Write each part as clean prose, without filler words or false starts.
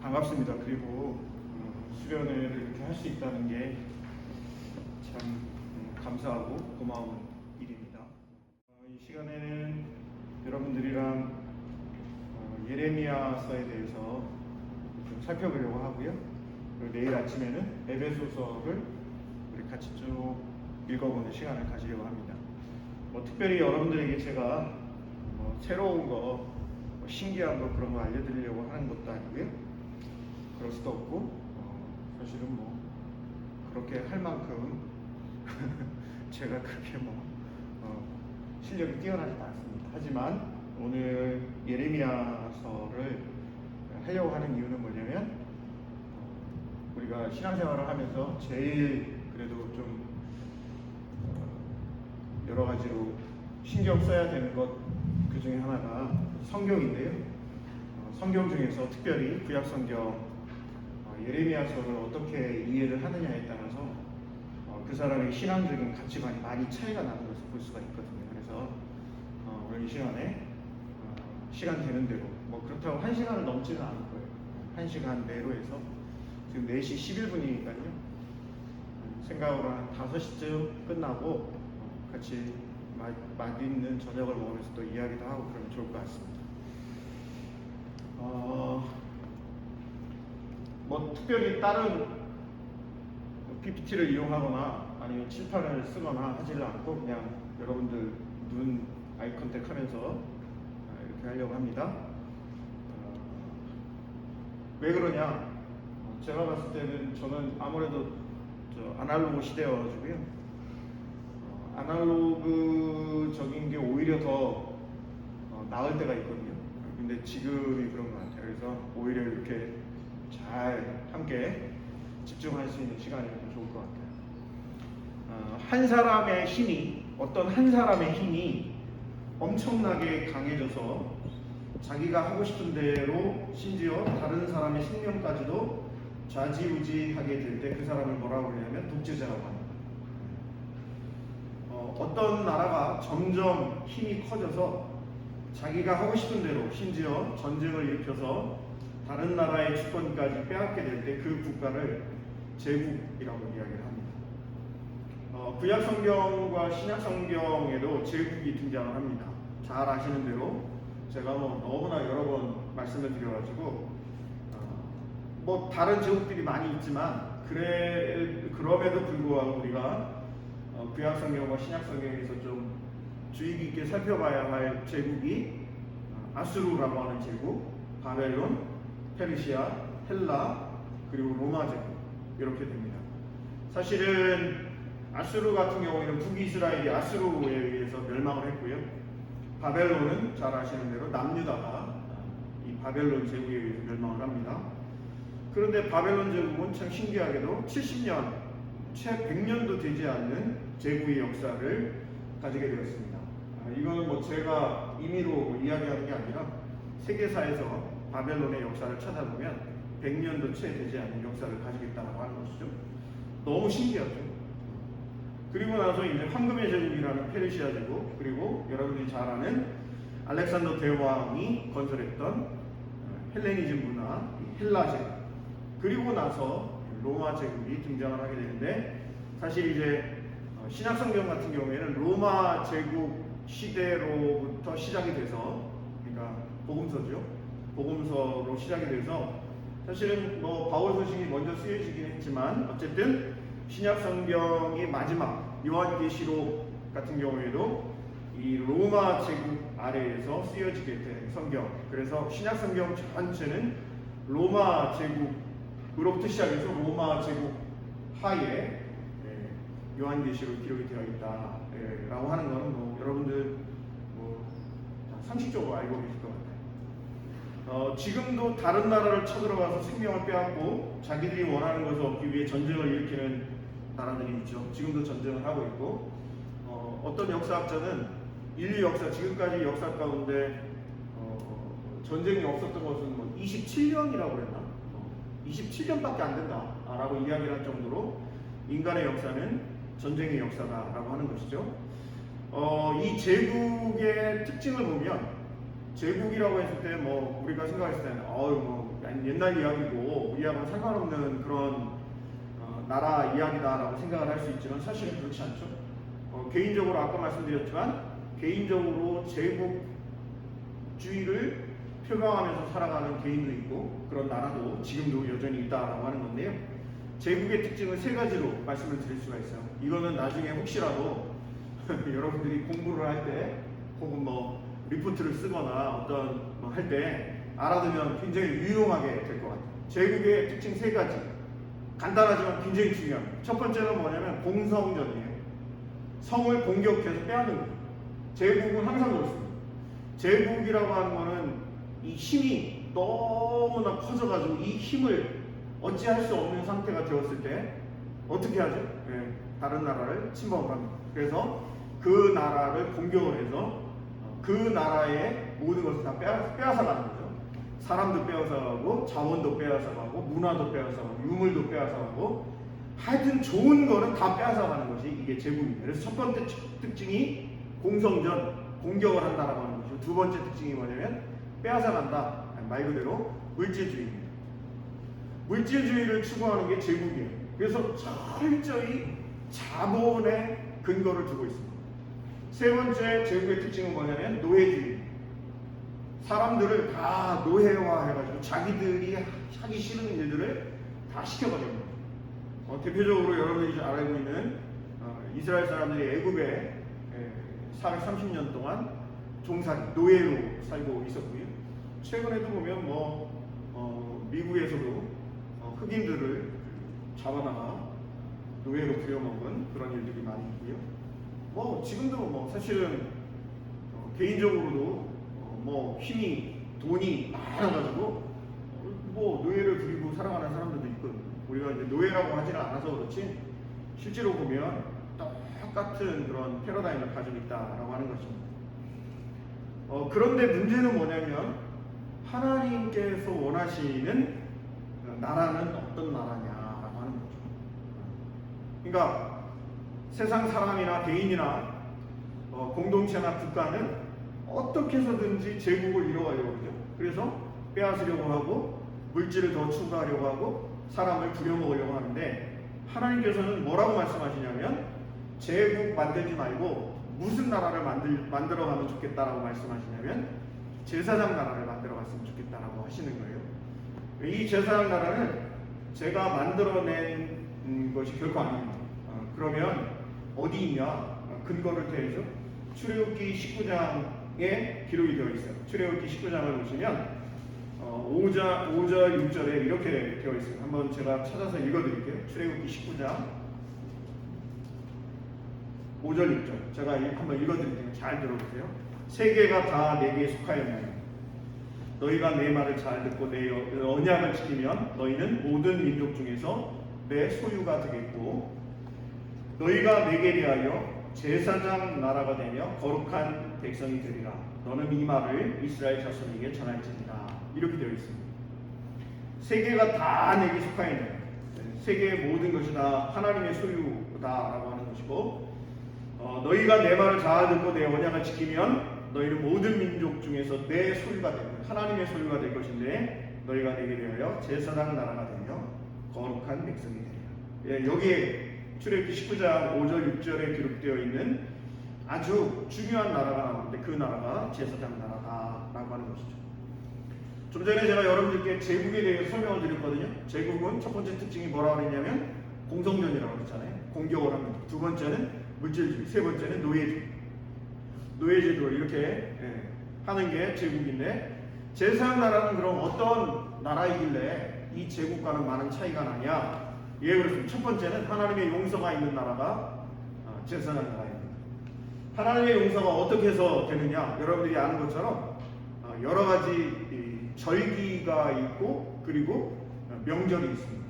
반갑습니다. 그리고 수련회를 이렇게 할 수 있다는 게 참 감사하고 고마운 일입니다. 이 시간에는 여러분들이랑 예레미야서에 대해서 좀 살펴보려고 하고요. 그리고 내일 아침에는 에베소서를 우리 같이 쭉 읽어보는 시간을 가지려고 합니다. 특별히 여러분들에게 제가 새로운 거, 신기한 거 그런 거 알려드리려고 하는 것도 아니고요. 그럴 수도 없고 사실은 그렇게 할 만큼 제가 그렇게 실력이 뛰어나지 않습니다. 하지만 오늘 예레미야서를 하려고 하는 이유는 뭐냐면 우리가 신앙생활을 하면서 제일 그래도 좀 여러 가지로 신경 써야 되는 것 그 중에 하나가 성경인데요. 성경 중에서 특별히 구약 성경 예레미야서를 어떻게 이해를 하느냐에 따라서 그 사람의 신앙적인 가치관이 많이 차이가 나는 것을 볼 수가 있거든요. 그래서 오늘 이 시간에 시간 되는 대로 그렇다고 1시간을 넘지는 않을 거예요. 1시간 내로 해서 지금 4시 11분이니까요. 생각으로 한 5시쯤 끝나고 같이 맛있는 저녁을 먹으면서 또 이야기도 하고 그러면 좋을 것 같습니다. 특별히 다른 PPT를 이용하거나 아니면 칠판을 쓰거나 하지를 않고 그냥 여러분들 눈 아이 컨택 하면서 이렇게 하려고 합니다. 왜 그러냐? 제가 봤을 때는 저는 아무래도 아날로그 시대여가지고요. 아날로그적인 게 오히려 더 나을 때가 있거든요. 근데 지금이 그런 것 같아요. 그래서 오히려 이렇게 잘 함께 집중할 수 있는 시간이 좋을 것 같아요. 한 사람의 힘이, 어떤 한 사람의 힘이 엄청나게 강해져서 자기가 하고 싶은 대로 심지어 다른 사람의 생명까지도 좌지우지하게 될 때 그 사람을 뭐라고 그러냐면 독재자라고 합니다. 어떤 나라가 점점 힘이 커져서 자기가 하고 싶은 대로 심지어 전쟁을 일으켜서 다른 나라의 주권까지 빼앗게 될 때 그 국가를 제국이라고 이야기를 합니다. 구약 성경과 신약 성경에도 제국이 등장을 합니다. 잘 아시는 대로 제가 너무나 여러 번 말씀을 드려가지고 다른 제국들이 많이 있지만 그럼에도 불구하고 우리가 구약 성경과 신약 성경에서 좀 주의 깊게 살펴봐야 할 제국이 아수르라고 하는 제국, 바벨론, 페르시아, 헬라, 그리고 로마 제국 이렇게 됩니다. 사실은 아수르 같은 경우에는 북이스라엘이 아수르에 의해서 멸망을 했고요. 바벨론은 잘 아시는 대로 남유다가 이 바벨론 제국에 의해서 멸망을 합니다. 그런데 바벨론 제국은 참 신기하게도 70년, 채 100년도 되지 않는 제국의 역사를 가지게 되었습니다. 이건 제가 임의로 이야기하는 게 아니라 세계사에서 바벨론의 역사를 찾아보면 100년도 채 되지 않는 역사를 가지고 있다고 하는 것이죠. 너무 신기하죠. 그리고 나서 이제 황금의 제국이라는 페르시아 제국, 그리고 여러분들이 잘 아는 알렉산더 대왕이 건설했던 헬레니즘 문화, 헬라 제국, 그리고 나서 로마 제국이 등장을 하게 되는데, 사실 이제 신약 성경 같은 경우에는 로마 제국 시대로부터 시작이 돼서, 그러니까 복음서죠. 복음서로 시작이 돼서 사실은 바울 서신이 먼저 쓰여지긴 했지만 어쨌든 신약 성경이 마지막 요한계시록 같은 경우에도 이 로마 제국 아래에서 쓰여지게 된 성경. 그래서 신약 성경 전체는 로마 제국으로부터 시작해서 로마 제국 하에 요한계시록 기록이 되어 있다라고 하는 것은 여러분들 상식적으로 알고 계실 것 같아요. 지금도 다른 나라를 쳐들어가서 생명을 빼앗고 자기들이 원하는 것을 얻기 위해 전쟁을 일으키는 나라들이 있죠. 지금도 전쟁을 하고 있고, 어떤 역사학자는 인류 역사, 지금까지 역사 가운데 전쟁이 없었던 것은 27년이라고 그랬나? 27년밖에 안 된다라고 이야기를 할 정도로 인간의 역사는 전쟁의 역사다라고 하는 것이죠. 이 제국의 특징을 보면 제국이라고 했을 때 뭐 우리가 생각했을 때는 뭐 옛날 이야기고 우리하고는 상관없는 그런 나라 이야기다라고 생각을 할 수 있지만 사실은 그렇지 않죠. 개인적으로 아까 말씀드렸지만 개인적으로 제국주의를 표방하면서 살아가는 개인도 있고 그런 나라도 지금도 여전히 있다라고 하는 건데요. 제국의 특징을 세 가지로 말씀을 드릴 수가 있어요. 이거는 나중에 혹시라도 여러분들이 공부를 할 때 혹은 뭐 리포트를 쓰거나 어떤 뭐 할 때 알아두면 굉장히 유용하게 될 것 같아요. 제국의 특징 세 가지. 간단하지만 굉장히 중요합니다. 첫 번째는 뭐냐면 공성전이에요. 성을 공격해서 빼앗는 거예요. 제국은 항상 그렇습니다. 제국이라고 하는 거는 이 힘이 너무나 커져가지고 이 힘을 어찌할 수 없는 상태가 되었을 때 어떻게 하죠? 다른 나라를 침범을 합니다. 그래서 그 나라를 공격을 해서 그 나라의 모든 것을 다 빼앗아가는 거죠. 사람도 빼앗아가고 자원도 빼앗아가고 문화도 빼앗아가고 유물도 빼앗아가고 하여튼 좋은 거는 다 빼앗아가는 것이 이게 제국입니다. 그래서 첫 번째 특징이 공성전, 공격을 한다라고 하는 것이고 두 번째 특징이 뭐냐면 빼앗아간다. 말 그대로 물질주의입니다. 물질주의를 추구하는 게 제국이에요. 그래서 철저히 자본에 근거를 두고 있습니다. 세 번째 제국의 특징은 뭐냐면 노예주의. 사람들을 다 노예화해가지고 자기들이 하기 싫은 일들을 다 시켜버리는 거예요. 대표적으로 여러분들이 알고 있는 이스라엘 사람들이 애굽에 430년 동안 종살이, 노예로 살고 있었고요. 최근에도 보면 미국에서도 흑인들을 잡아다가 노예로 부려먹은 그런 일들이 많이 있고요. 지금도 사실은 개인적으로도 힘이 돈이 많아가지고 노예를 부리고 살아가는 사람들도 있거든요. 우리가 이제 노예라고 하지는 않아서 그렇지 실제로 보면 똑같은 그런 패러다임을 가지고 있다라고 하는 것입니다. 그런데 문제는 뭐냐면 하나님께서 원하시는 나라는 어떤 나라냐라고 하는 거죠. 그러니까 세상 사람이나 개인이나 공동체나 국가는 어떻게 해서든지 제국을 이뤄가려고 하죠. 그래서 빼앗으려고 하고 물질을 더 추구하려고 하고 사람을 부려먹으려고 하는데 하나님께서는 뭐라고 말씀하시냐면 제국 만들지 말고 무슨 나라를 만들어가면 좋겠다라고 말씀하시냐면 제사장 나라를 만들어갔으면 좋겠다라고 하시는 거예요. 이 제사장 나라는 제가 만들어낸 것이 결코 아닙니다. 그러면 어디 있냐? 근거를 대해서 출애굽기 19장에 기록이 되어 있어요. 출애굽기 19장을 보시면 5절, 6절에 이렇게 되어 있어요. 한번 제가 찾아서 읽어드릴게요. 출애굽기 19장 5절, 6절 제가 한번 읽어드릴게요. 잘 들어보세요. 세계가 다 내게 속하였나니 너희가 내 말을 잘 듣고 내 언약을 지키면 너희는 모든 민족 중에서 내 소유가 되겠고 너희가 내게 대하여 제사장 나라가 되며 거룩한 백성이 되리라. 너는 이 말을 이스라엘 자손에게 전할지니라. 이렇게 되어 있습니다. 세계가 다 내게 속하였나니 세계의 모든 것이 다 하나님의 소유다라고 하는 것이고 너희가 내 말을 잘 듣고 내 언약을 지키면 너희는 모든 민족 중에서 내 소유가 되고 하나님의 소유가 될 것인데 너희가 내게 대하여 제사장 나라가 되며 거룩한 백성이 되리라. 여기에 출애굽기 19장 5절 6절에 기록되어 있는 아주 중요한 나라가 나오는데 그 나라가 제사장 나라다라고 하는 것이죠. 좀 전에 제가 여러분들께 제국에 대해서 설명을 드렸거든요. 제국은 첫 번째 특징이 뭐라고 했냐면 공성전이라고 했잖아요. 공격을 합니다. 두 번째는 물질주의, 세 번째는 노예주의. 노예제도를 이렇게 하는 게 제국인데 제사장 나라는 그럼 어떤 나라이길래 이 제국과는 많은 차이가 나냐? 예, 그렇습니다. 첫 번째는 하나님의 용서가 있는 나라가 제사장 나라입니다. 하나님의 용서가 어떻게 해서 되느냐? 여러분들이 아는 것처럼 여러 가지 절기가 있고 그리고 명절이 있습니다.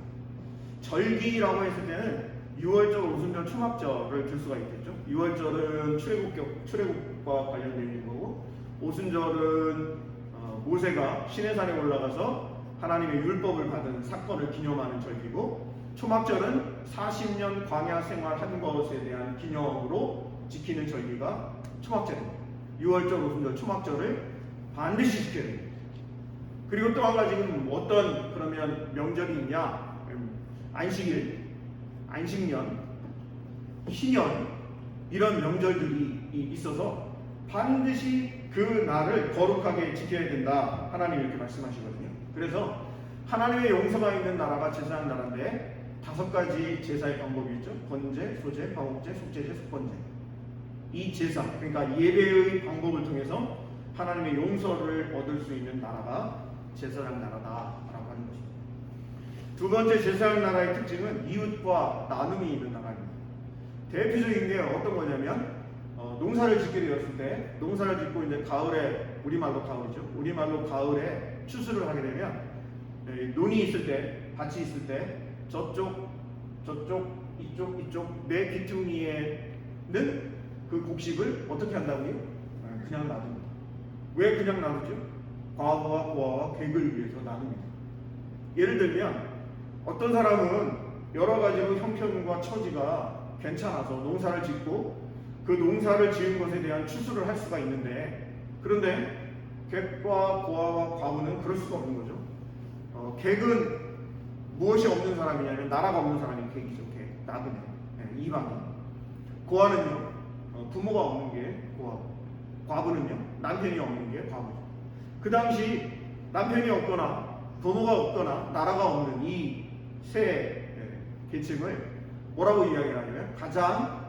절기라고 했을 때는 6월절, 오순절, 초막절을 들 수가 있겠죠. 6월절은 출애굽과 관련된 있는 거고, 오순절은 모세가 시내산에 올라가서 하나님의 율법을 받은 사건을 기념하는 절기고, 초막절은 40년 광야 생활한 것에 대한 기념으로 지키는 절기가 초막절입니다. 6월절, 오순절, 초막절을 반드시 지켜야 됩니다. 그리고 또 한 가지는 어떤 그러면 명절이 있냐? 안식일, 안식년, 신년 이런 명절들이 있어서 반드시 그 날을 거룩하게 지켜야 된다. 하나님이 이렇게 말씀하시거든요. 그래서 하나님의 용서가 있는 나라가 제사장 나라인데 5가지 제사의 방법이 있죠. 번제, 소제, 화목제, 속제제, 속번제. 이 제사, 그러니까 예배의 방법을 통해서 하나님의 용서를 얻을 수 있는 나라가 제사장 나라다라고 하는 것입니다. 두 번째 제사장 나라의 특징은 이웃과 나눔이 있는 나라입니다. 대표적인 게 어떤 거냐면 농사를 짓게 되었을 때 농사를 짓고 이제 가을에 우리말로 가을이죠. 우리말로 가을에 추수를 하게 되면 논이 있을 때 밭이 있을 때 저쪽 이쪽 내 귀퉁이에는 그 곡식을 어떻게 한다고요? 그냥 놔둡니다. 왜 그냥 놔두죠? 과부와 고아와 객을 위해서 나눕니다. 예를 들면 어떤 사람은 여러 가지로 형편과 처지가 괜찮아서 농사를 짓고 그 농사를 지은 것에 대한 추수를 할 수가 있는데, 그런데 객과 고아와 과부는 그럴 수가 없는 거죠. 객은 무엇이 없는 사람이냐면 나라가 없는 사람이 객이죠. 객, 나그네, 이방인. 고아는요, 부모가 없는 게 고아고, 과부는요, 남편이 없는 게 과부죠. 그 당시 남편이 없거나 부모가 없거나 나라가 없는 이 세 계층을 뭐라고 이야기하냐면 가장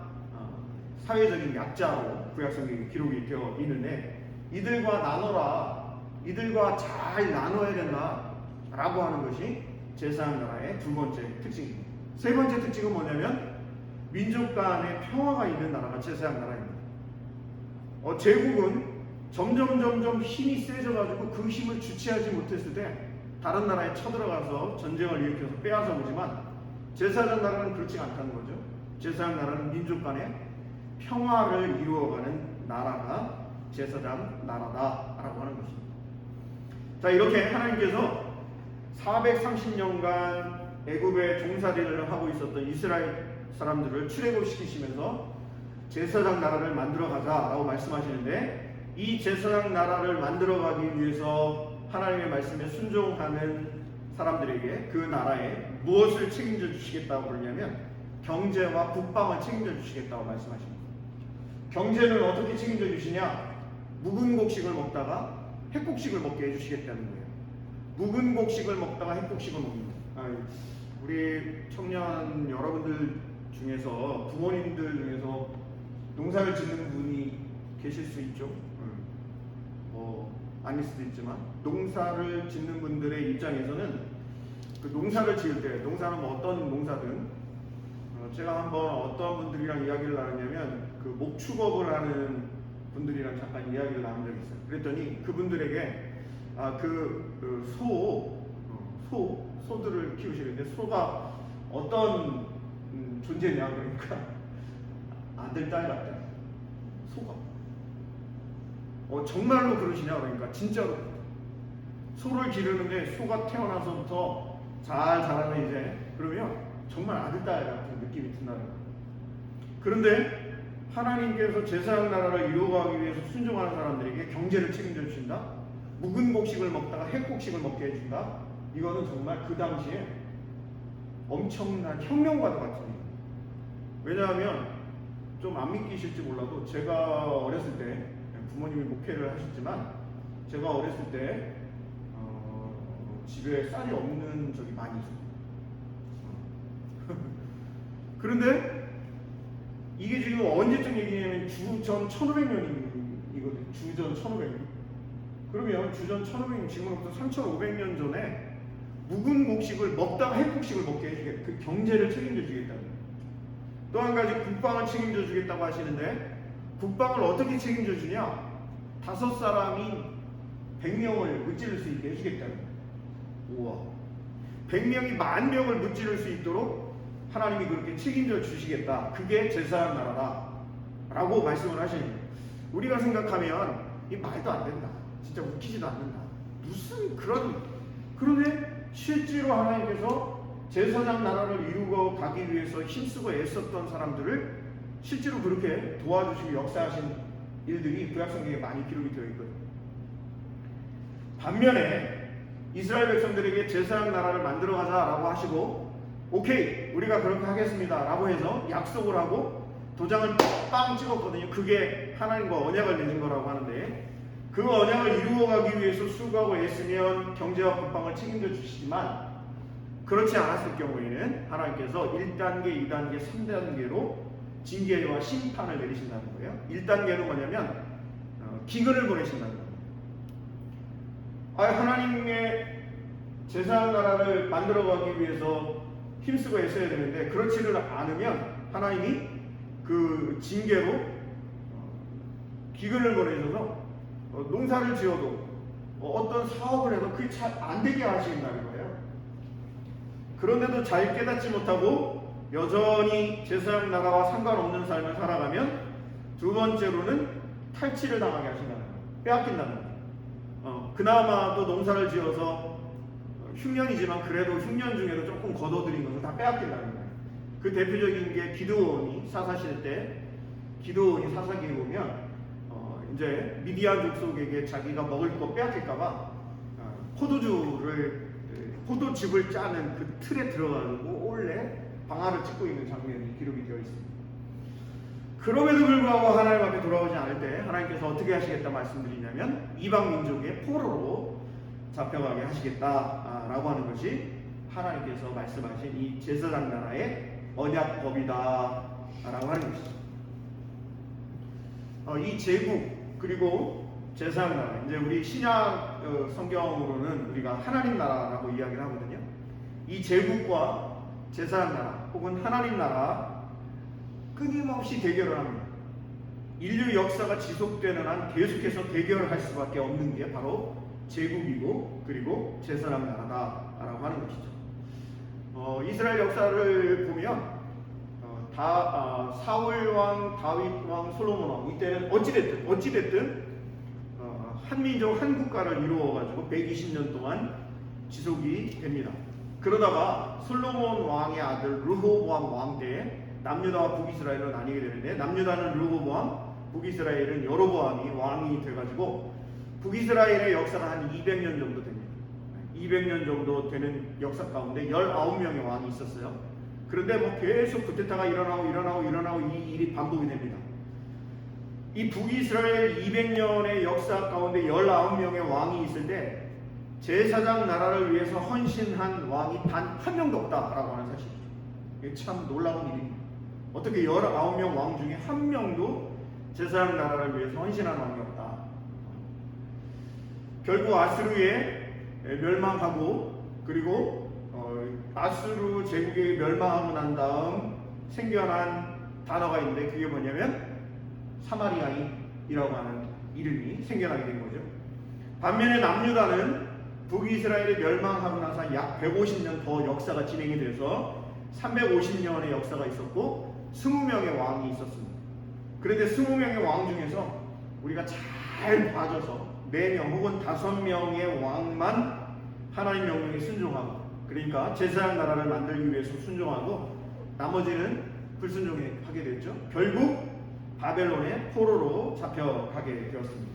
사회적인 약자로 구약성경에 기록이 되어 있는데, 이들과 나눠라, 이들과 잘 나눠야 된다라고 하는 것이 제사장 나라의 두 번째 특징입니다. 세 번째 특징은 뭐냐면 민족 간의 평화가 있는 나라가 제사장 나라입니다. 제국은 점점 힘이 세져가지고 그 힘을 주체하지 못했을 때 다른 나라에 쳐들어가서 전쟁을 일으켜서 빼앗아 오지만 제사장 나라는 그렇지 않다는 거죠. 제사장 나라는 민족 간의 평화를 이루어가는 나라가 제사장 나라다라고 하는 것입니다. 자, 이렇게 하나님께서 430년간 애굽의 종살이를 하고 있었던 이스라엘 사람들을 출애굽시키시면서 제사장 나라를 만들어 가자라고 말씀하시는데, 이 제사장 나라를 만들어 가기 위해서 하나님의 말씀에 순종하는 사람들에게 그 나라에 무엇을 책임져 주시겠다고 그러냐면 경제와 국방을 책임져 주시겠다고 말씀하십니다. 경제는 어떻게 책임져 주시냐? 묵은 곡식을 먹다가 핵곡식을 먹게 해주시겠다는 거예요. 묵은 곡식을 먹다가 핵곡식을 먹는다. 우리 청년 여러분들 중에서, 부모님들 중에서 농사를 짓는 분이 계실 수 있죠. 아닐 수도 있지만 농사를 짓는 분들의 입장에서는 그 농사를 지을 때, 농사는 뭐 어떤 농사든, 제가 한번 어떤 분들이랑 이야기를 나누냐면 그 목축업을 하는 분들이랑 잠깐 이야기를 나눈 적이 있어요. 그랬더니 그분들에게 소들을 키우시는데 소가 어떤 존재냐, 그러니까 아들 딸 같다. 소가 정말로 그러시냐, 그러니까 진짜로 소를 기르는데 소가 태어나서부터 잘 자라는 이제 그러면 정말 아들 딸 같은 느낌이 든다는 거예요. 그런데 하나님께서 제사장 나라를 이루어가기 위해서 순종하는 사람들에게 경제를 책임져 주신다, 묵은 곡식을 먹다가 핵곡식을 먹게 해준다. 이거는 정말 그 당시에 엄청난 혁명과도 같은 일이에요. 왜냐하면 좀 안 믿기실지 몰라도 제가 어렸을 때, 부모님이 목회를 하셨지만 제가 어렸을 때 집에 쌀이 없는 적이 많이 있어요. 그런데 이게 지금 언제쯤 얘기냐면 주전 1500년이거든요. 주전 1500년. 그러면 주전 1500년, 지금으로부터 3500년 전에 묵은 곡식을 먹다가 핵곡식을 먹게 해주겠다. 그 경제를 책임져 주겠다는 거예요. 또 한 가지 국방을 책임져 주겠다고 하시는데, 국방을 어떻게 책임져 주냐? 5사람이 100명을 무찌를 수 있게 해주겠다는 거예요. 우와. 100명이 10,000명을 무찌를 수 있도록 하나님이 그렇게 책임져 주시겠다. 그게 제사장 나라다 라고 말씀을 하시는 거예요. 우리가 생각하면 이 말도 안 된다, 진짜 웃기지도 않는다, 무슨 그런데 실제로 하나님께서 제사장 나라를 이루고 가기 위해서 힘쓰고 애썼던 사람들을 실제로 그렇게 도와주시고 역사하신 일들이 구약성경에 많이 기록이 되어 있거든요. 반면에 이스라엘 백성들에게 제사장 나라를 만들어 가자라고 하시고 오케이 우리가 그렇게 하겠습니다 라고 해서 약속을 하고 도장을 빵 찍었거든요. 그게 하나님과 언약을 맺은 거라고 하는데 그 언약을 이루어가기 위해서 수고하고 애쓰면 경제와 국방을 책임져 주시지만 그렇지 않았을 경우에는 하나님께서 1단계, 2단계, 3단계로 징계와 심판을 내리신다는 거예요. 1단계는 뭐냐면 기근을 보내신다는 거예요. 하나님의 제사장 나라를 만들어가기 위해서 힘쓰고 애써야 되는데 그렇지를 않으면 하나님이 그 징계로 기근을 보내셔서 농사를 지어도 어떤 사업을 해도 그게 잘 안 되게 하신다는 거예요. 그런데도 잘 깨닫지 못하고 여전히 제사장 나라와 상관없는 삶을 살아가면 두 번째로는 탈취를 당하게 하신다는 거예요. 빼앗긴다는 거예요. 그나마 또 농사를 지어서 흉년이지만 그래도 흉년 중에도 조금 걷어들인 것을 다 빼앗긴다는 거예요. 그 대표적인 게 기드온이 사사시대 때 기드온이 사사기에 보면 이제 미디안 족속에게 자기가 먹을 거 빼앗길까봐 포도즙을 짜는 그 틀에 들어가지고 원래 방아를 찍고 있는 장면이 기록이 되어 있습니다. 그럼에도 불구하고 하나님 앞에 돌아오지 않을 때 하나님께서 어떻게 하시겠다 말씀드리냐면 이방 민족의 포로로 잡혀가게 하시겠다라고 하는 것이 하나님께서 말씀하신 이 제사장 나라의 언약법이다라고 하는 것이죠. 이 제국 그리고 제사장 나라, 이제 우리 신약 성경으로는 우리가 하나님 나라라고 이야기를 하거든요. 이 제국과 제사장 나라 혹은 하나님 나라 끊임없이 대결을 합니다. 인류 역사가 지속되는 한 계속해서 대결할 수밖에 없는 게 바로 제국이고 그리고 제사장 나라다라고 하는 것이죠. 이스라엘 역사를 보면 사울 왕, 다윗 왕, 솔로몬 왕 이때는 어찌됐든 한민족 한 국가를 이루어가지고 120년 동안 지속이 됩니다. 그러다가 솔로몬 왕의 아들 르호보암 왕 때 남유다와 북이스라엘로 나뉘게 되는데 남유다는 르호보암, 북이스라엘은 여로보암이 왕이 돼가지고 북이스라엘의 역사가 한 200년 정도 됩니다. 200년 정도 되는 역사 가운데 19명의 왕이 있었어요. 그런데 계속 쿠데타가 일어나고 이 일이 반복이 됩니다. 이 북이스라엘 200년의 역사 가운데 19명의 왕이 있을 때 제사장 나라를 위해서 헌신한 왕이 단 한 명도 없다라고 하는 사실이죠. 이게 참 놀라운 일입니다. 어떻게 19명 왕 중에 한 명도 제사장 나라를 위해서 헌신한 왕이 없다. 결국 아수르에 멸망하고 그리고 아수르 제국이 멸망하고 난 다음 생겨난 단어가 있는데 그게 뭐냐면 사마리아인이라고 하는 이름이 생겨나게 된 거죠. 반면에 남유다는 북이스라엘이 멸망하고 나서 약 150년 더 역사가 진행이 돼서 350년의 역사가 있었고 20명의 왕이 있었습니다. 그런데 20명의 왕 중에서 우리가 잘 봐줘서 4명 혹은 5명의 왕만 하나님 명령에 순종하고 그러니까 제사장 나라를 만들기 위해서 순종하고 나머지는 불순종하게 됐죠. 결국 바벨론의 포로로 잡혀가게 되었습니다.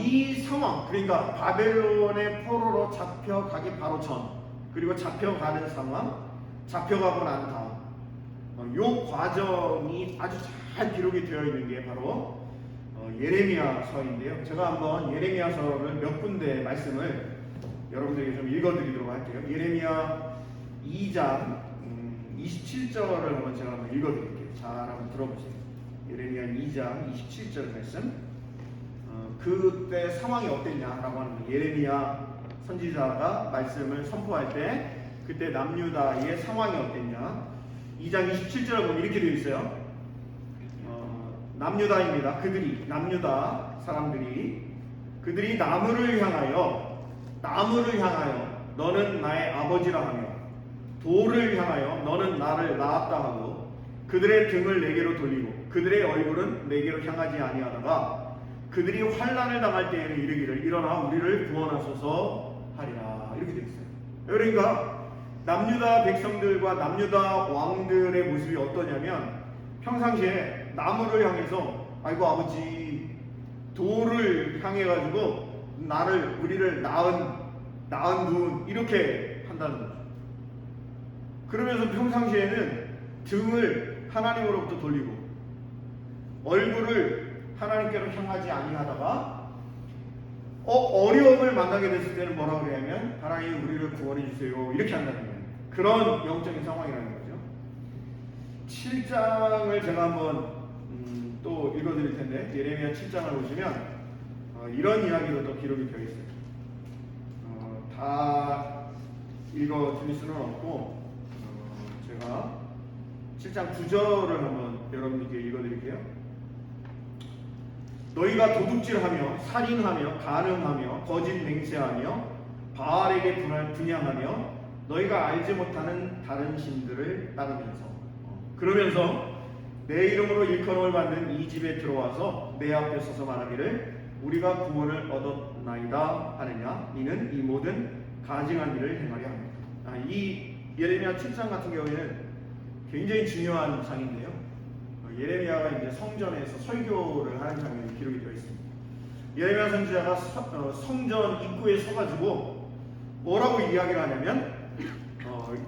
이 상황 그러니까 바벨론의 포로로 잡혀가기 바로 전 그리고 잡혀가는 상황 잡혀가고 난 다음 요 과정이 아주 잘 기록이 되어 있는 게 바로 예레미야서인데요. 제가 한번 예레미야서를 몇 군데 말씀을 여러분들에게 좀 읽어드리도록 할게요. 예레미야 2장 27절을 한번 제가 한번 읽어드릴게요. 잘 한번 들어보세요. 예레미야 2장 27절 말씀. 그때 상황이 어땠냐라고 하는 거예요. 예레미야 선지자가 말씀을 선포할 때 그때 남유다의 상황이 어땠냐. 2장 27절을 보면 이렇게 되어 있어요. 남유다입니다. 남유다 사람들이 그들이 나무를 향하여 너는 나의 아버지라 하며 돌을 향하여 너는 나를 낳았다 하고 그들의 등을 내게로 돌리고 그들의 얼굴은 내게로 향하지 아니하다가 그들이 환난을 당할 때에는 이르기를 일어나 우리를 구원하소서 하리라 이렇게 되어 있어요. 그러니까 남유다 백성들과 남유다 왕들의 모습이 어떠냐면 평상시에 나무를 향해서 아이고 아버지 돌을 향해 가지고 우리를 낳은 분 이렇게 한다는 거죠. 그러면서 평상시에는 등을 하나님으로부터 돌리고 얼굴을 하나님께로 향하지 아니하다가 어려움을 만나게 됐을 때는 뭐라고 그러냐면 하나님 우리를 구원해 주세요 이렇게 한다는 거예요. 그런 영적인 상황이라는 거죠. 7장을 제가 한번 또 읽어드릴 텐데 예레미야 7장을 보시면 이런 이야기도 또 기록이 되어 있어요. 다 읽어드릴 수는 없고 제가 7장 9절을 한번 여러분들께 읽어드릴게요. 너희가 도둑질하며 살인하며 간음하며 거짓 맹세하며 바알에게 분향하며 너희가 알지 못하는 다른 신들을 따르면서 그러면서 내 이름으로 일컬음을 받는 이 집에 들어와서 내 앞에 서서 말하기를 우리가 구원을 얻었나이다 하느냐 이는 이 모든 가증한 일을 행하려 합니다. 이 예레미야 7장 같은 경우에는 굉장히 중요한 장인데요. 예레미야가 이제 성전에서 설교를 하는 장면이 기록이 되어 있습니다. 예레미야 선지자가 성전 입구에 서가지고 뭐라고 이야기를 하냐면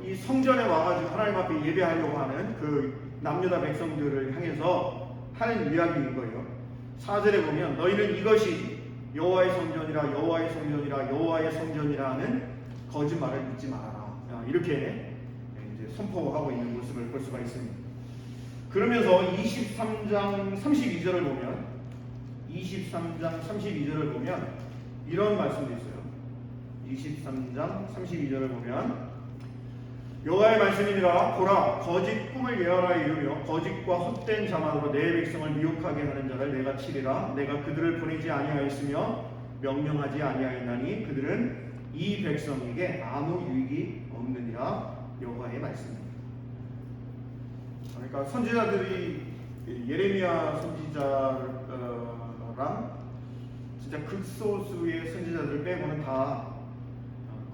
이 성전에 와가지고 하나님 앞에 예배하려고 하는 그 남유다 백성들을 향해서 하는 이야기인 거예요. 4절에 보면 너희는 이것이 여호와의 성전이라 여호와의 성전이라 여호와의 성전이라는 거짓말을 믿지 말아라. 이렇게 이제 선포하고 있는 모습을 볼 수가 있습니다. 그러면서 23장 32절을 보면 23장 32절을 보면 이런 말씀도 있어요. 23장 32절을 보면 여호와의 말씀이니라 보라 거짓 꿈을 예언하여 이루며 거짓과 헛된 자만으로 내 백성을 미혹하게 하는 자를 내가 치리라. 내가 그들을 보내지 아니하였으며 명령하지 아니하였나니 그들은 이 백성에게 아무 유익이 없느니라. 여호와의 말씀입니다. 그러니까 선지자들이 예레미야 선지자랑 진짜 극소수의 선지자들 빼고는 다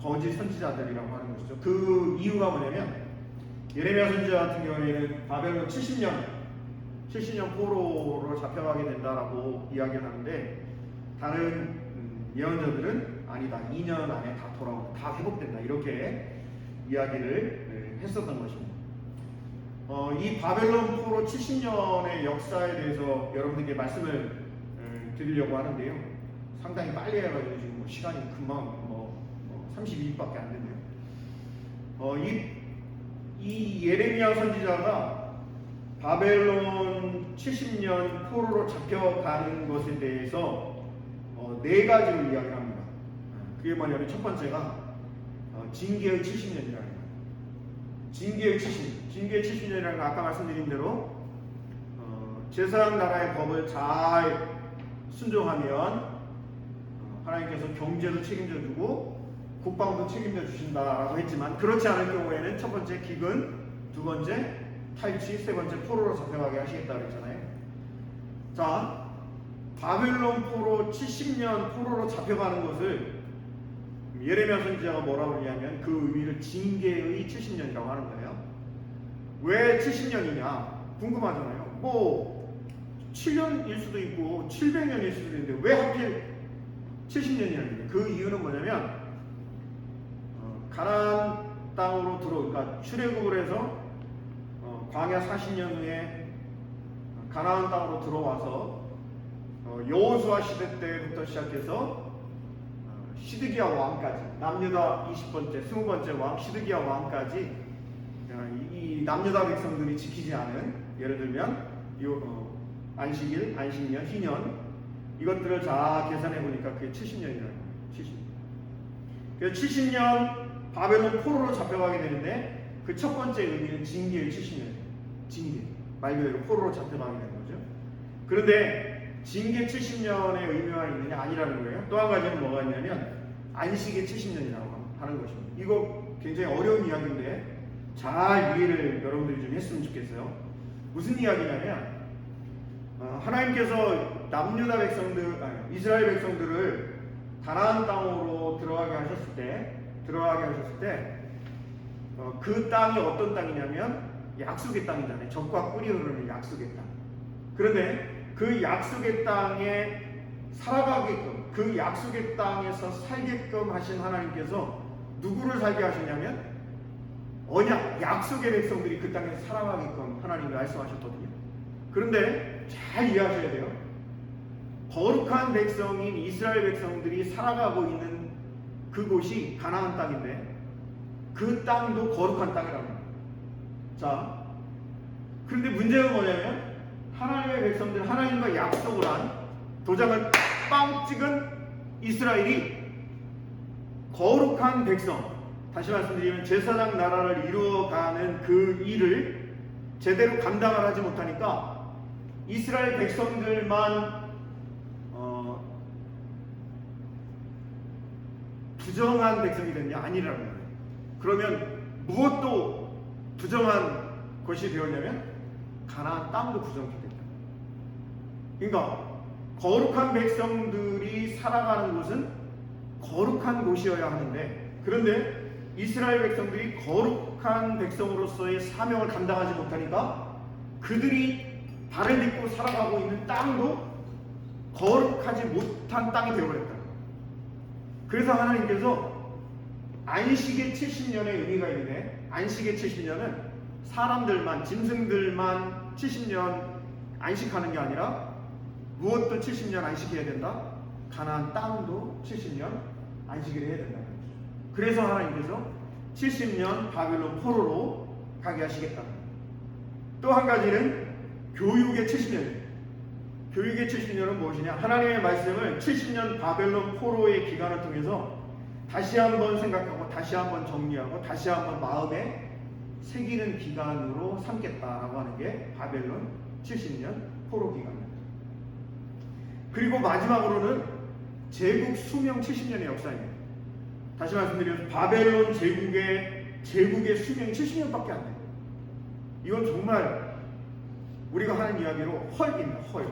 거짓 선지자들이라고 하는 것이죠. 그 이유가 뭐냐면 예레미야 선지자 같은 경우에는 바벨론 70년 포로로 잡혀가게 된다라고 이야기를 하는데 다른 예언자들은 아니다 2년 안에 다 돌아온다 다 회복된다 이렇게 이야기를 했었던 것입니다. 이 바벨론 포로 70년의 역사에 대해서 여러분들께 말씀을 드리려고 하는데요. 상당히 빨리 해가지고 지금 시간이 금방 32분밖에 안 됐네요. 이 예레미야 선지자가 바벨론 70년 포로로 잡혀가는 것에 대해서 네 가지로 이야기를 합니다. 그게 뭐냐면 첫 번째가 징계의 70년이라는 거예요. 징계의 70년이라는 거 아까 말씀드린 대로 제사장 나라의 법을 잘 순종하면 하나님께서 경제도 책임져 주고 국방도 책임져 주신다라고 했지만 그렇지 않을 경우에는 첫 번째 기근, 두 번째 탈취, 세 번째 포로로 잡혀가게 하시겠다고 했잖아요. 자, 바벨론 포로 70년 포로로 잡혀가는 것을 예레미야 선지자가 뭐라고 하냐면 그 의미를 징계의 70년이라고 하는 거예요. 왜 70년이냐 궁금하잖아요. 뭐 7년일 수도 있고 700년일 수도 있는데 왜 하필 70년이냐는 그 이유는 뭐냐면 가나안 땅으로 그러니까 출애굽을 해서 광야 40년 후에 가나안 땅으로 들어와서 여호수아 시대 때부터 시작해서 시드기야 왕까지 남유다 20번째 왕 시드기야 왕까지 이 남유다 백성들이 지키지 않은 예를 들면 안식일, 안식년, 희년 이것들을 다 계산해 보니까 그게 70년이라는 거예요. 70년. 그래서 70년 바벨론 포로로 잡혀가게 되는데 그 첫 번째 의미는 징계의 70년이에요. 징계. 말 그대로 포로로 잡혀가게 되는 거죠. 그런데 징계 70년의 의미가 있느냐 아니라는 거예요. 또 한 가지는 뭐가 있냐면 안식의 70년이라고 하는 것입니다. 이거 굉장히 어려운 이야기인데 잘 이해를 여러분들이 좀 했으면 좋겠어요. 무슨 이야기냐면 하나님께서 남유다 백성들, 이스라엘 백성들을 가나안 땅으로 들어가게 하셨을 때 그 땅이 어떤 땅이냐면 약속의 땅이잖아요. 적과 꿀이 흐르는 약속의 땅. 그런데 그 약속의 땅에 살아가게끔 그 약속의 땅에서 살게끔 하신 하나님께서 누구를 살게 하셨냐면 언약, 약속의 백성들이 그 땅에서 살아가게끔 하나님이 말씀하셨거든요. 그런데 잘 이해하셔야 돼요. 거룩한 백성인 이스라엘 백성들이 살아가고 있는 그곳이 가나안 땅인데 그 땅도 거룩한 땅이라고 합니다. 자, 그런데 문제는 뭐냐면 하나님의 백성들, 하나님과 약속을 한 도장을 빵 찍은 이스라엘이 거룩한 백성, 다시 말씀드리면 제사장 나라를 이루어가는 그 일을 제대로 감당을 하지 못하니까 이스라엘 백성들만 부정한 백성이 됐냐? 아니라는 거예요. 그러면 무엇도 부정한 것이 되었냐면 가나안 땅도 부정이 됐다. 그러니까 거룩한 백성들이 살아가는 곳은 거룩한 곳이어야 하는데, 그런데 이스라엘 백성들이 거룩한 백성으로서의 사명을 감당하지 못하니까 그들이 발을 딛고 살아가고 있는 땅도 거룩하지 못한 땅이 되어버렸다. 그래서 하나님께서 안식의 70년의 의미가 있는데, 안식의 70년은 사람들만, 짐승들만 70년 안식하는 게 아니라 무엇도 70년 안식해야 된다? 가나안 땅도 70년 안식을 해야 된다. 그래서 하나님께서 70년 바벨론 포로로 가게 하시겠다. 또 한 가지는 교육의 70년입니다. 교육의 70년은 무엇이냐? 하나님의 말씀을 70년 바벨론 포로의 기간을 통해서 다시 한번 생각하고 다시 한번 정리하고 다시 한번 마음에 새기는 기간으로 삼겠다라고 하는 게 바벨론 70년 포로 기간입니다. 그리고 마지막으로는 제국 수명 70년의 역사입니다. 다시 말씀드리면 바벨론 제국의 수명이 70년밖에 안 돼요. 이건 정말 우리가 하는 이야기로 헐입니다. 헐.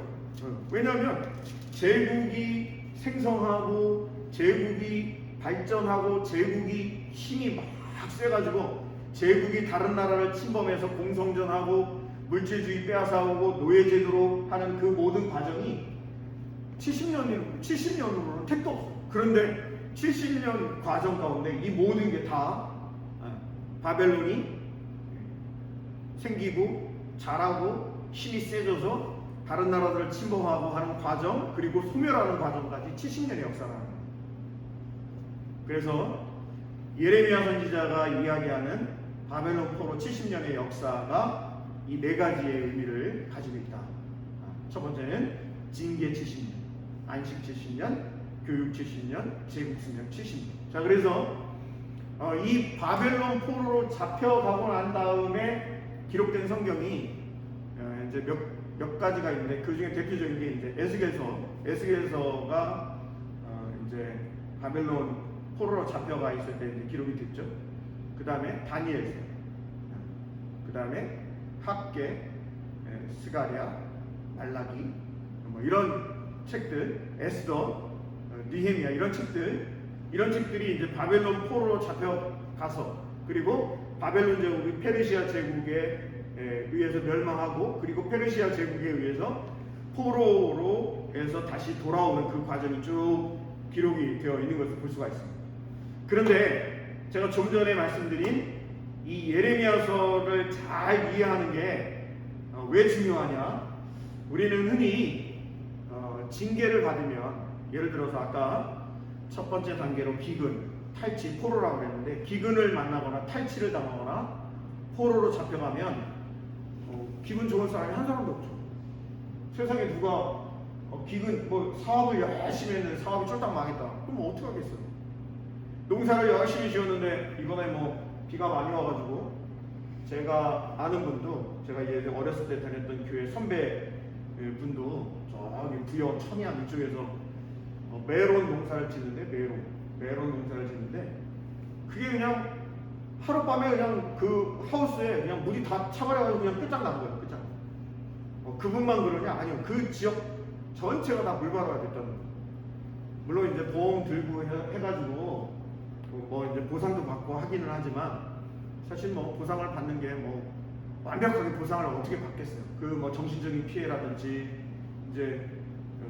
왜냐하면 제국이 생성하고 제국이 발전하고 제국이 힘이 막 세가지고 제국이 다른 나라를 침범해서 공성전하고 물질주의 빼앗아오고 노예제도로 하는 그 모든 과정이 70년으로는 택도 없어요. 그런데 70년 과정 가운데 이 모든 게 다 바벨론이 생기고 자라고 힘이 세져서 다른 나라들을 침범하고 하는 과정, 그리고 소멸하는 과정까지 70년의 역사가 합니다. 그래서 예레미야 선지자가 이야기하는 바벨론 포로 70년의 역사가 이 네 가지의 의미를 가지고 있다. 첫 번째는 징계 70년, 안식 70년, 교육 70년, 제국 수명 70년. 자, 그래서 이 바벨론 포로로 잡혀가고 난 다음에 기록된 성경이 이제 몇 가지가 있는데, 그 중에 대표적인 게 이제 에스겔서가 이제 바벨론 포로로 잡혀가 있을 때 이제 기록이 됐죠. 그 다음에 다니엘서, 그 다음에 학계, 스가랴, 말라기, 뭐 이런 책들, 에스더, 느헤미야, 이런 책들이 이제 바벨론 포로로 잡혀가서, 그리고 바벨론 제국이 페르시아 제국에 의해서 멸망하고, 그리고 페르시아 제국에 의해서 포로로 해서 다시 돌아오는 그 과정이 쭉 기록이 되어 있는 것을 볼 수가 있습니다. 그런데 제가 좀 전에 말씀드린 이 예레미야서를 잘 이해하는 게 왜 중요하냐? 우리는 흔히 징계를 받으면, 예를 들어서 아까 첫 번째 단계로 기근, 탈취, 포로라고 그랬는데, 기근을 만나거나 탈취를 당하거나 포로로 잡혀가면 기분 좋은 사람이 한 사람도 없죠. 세상에 누가 기근, 사업을 열심히 했는데 사업이 쫄딱 망했다. 그럼 어떻게 하겠어요? 농사를 열심히 지었는데 이번에 비가 많이 와가지고, 제가 아는 분도, 제가 예전에 어렸을 때 다녔던 교회 선배 분도 저기 부여 천이암 이쪽에서 메론 농사를 짓는데, 메론 농사를 짓는데, 그게 그냥 하룻밤에 그냥 그 하우스에 그냥 물이 다 차버려가지고 그냥 끝장난 거예요. 끝장. 그분만 그러냐? 아니요. 그 지역 전체가 다 물바다가 됐다는 거예요. 물론 이제 보험 들고 해가지고 이제 보상도 받고 하기는 하지만, 사실 보상을 받는 게 완벽하게 보상을 어떻게 받겠어요? 그 정신적인 피해라든지 이제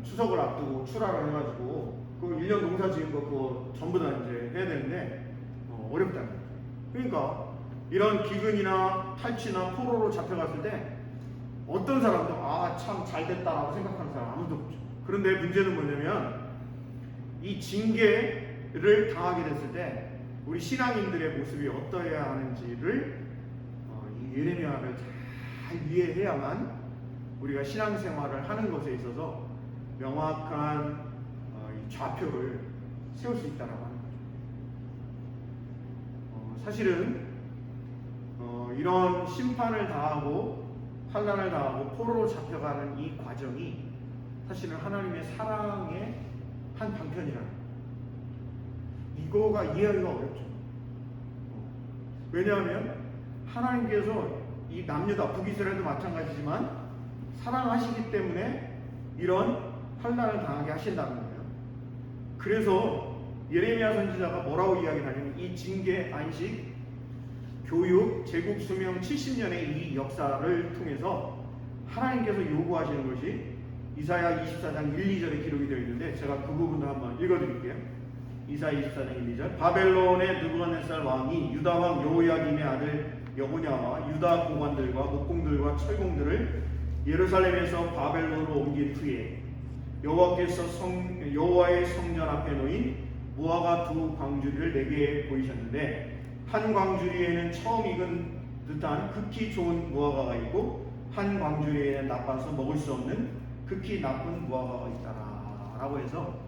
추석을 앞두고 출하를 해가지고 그 1년 농사 지은 거 그거 전부 다 이제 해야 되는데 어렵다는 거죠. 그러니까 이런 기근이나 탈취나 포로로 잡혀갔을 때 어떤 사람도 참 잘 됐다라고 생각하는 사람 아무도 없죠. 그런데 문제는 뭐냐면 이 징계를 당하게 됐을 때 우리 신앙인들의 모습이 어떠해야 하는지를 이 예레미야를 잘 이해해야만 우리가 신앙생활을 하는 것에 있어서 명확한 이 좌표를 세울 수 있다라고 하는 거죠. 사실은 이런 심판을 당하고 환난을 당하고 포로로 잡혀가는 이 과정이 사실은 하나님의 사랑의 한 방편이라는 거예요. 이거가 이해하기가 어렵죠. 왜냐하면 하나님께서 이 남유다 북이스라엘도 마찬가지지만 사랑하시기 때문에 이런 환난을 당하게 하신다는 거예요. 그래서 예레미야 선지자가 뭐라고 이야기하냐면 이 징계, 안식, 교육, 제국 수명 70년의 이 역사를 통해서 하나님께서 요구하시는 것이 이사야 24장 1, 2절에 기록이 되어 있는데 제가 그 부분도 한번 읽어드릴게요. 이사야 24장 1, 2절 바벨론의 느부갓네살 왕이 유다 왕 여호야김의 아들 여고냐와 유다 고관들과 목공들과 철공들을 예루살렘에서 바벨론으로 옮긴 후에 여호와의 성전 앞에 놓인 무화과 두 광주리를 내게 보이셨는데 한 광주리에는 처음 익은 듯한 극히 좋은 무화과가 있고 한 광주리에는 나빠서 먹을 수 없는 극히 나쁜 무화과가 있다라 라고 해서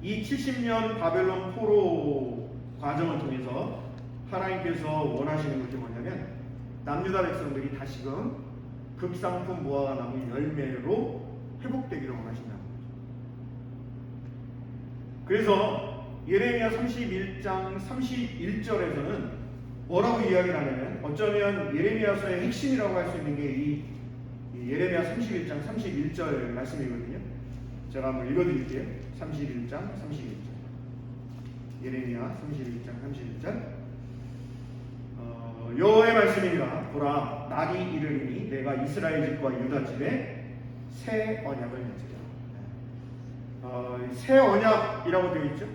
이 70년 바벨론 포로 과정을 통해서 하나님께서 원하시는 것이 뭐냐면 남유다 백성들이 다시금 극상품 무화과 나무 열매로 회복되기를 원하신다는 거죠. 그래서 예레미야 31장 31절에서는 뭐라고 이야기를 하냐면 어쩌면 예레미야서의 핵심이라고 할 수 있는 게 이 예레미야 31장 31절 말씀이거든요. 제가 한번 읽어드릴게요. 31장 31절 예레미야 31장 31절 여호와의 말씀이니라 보라 날이 이르리니 내가 이스라엘 집과 유다 집에 새 언약을 맺으리라. 새 언약이라고 되어 있죠.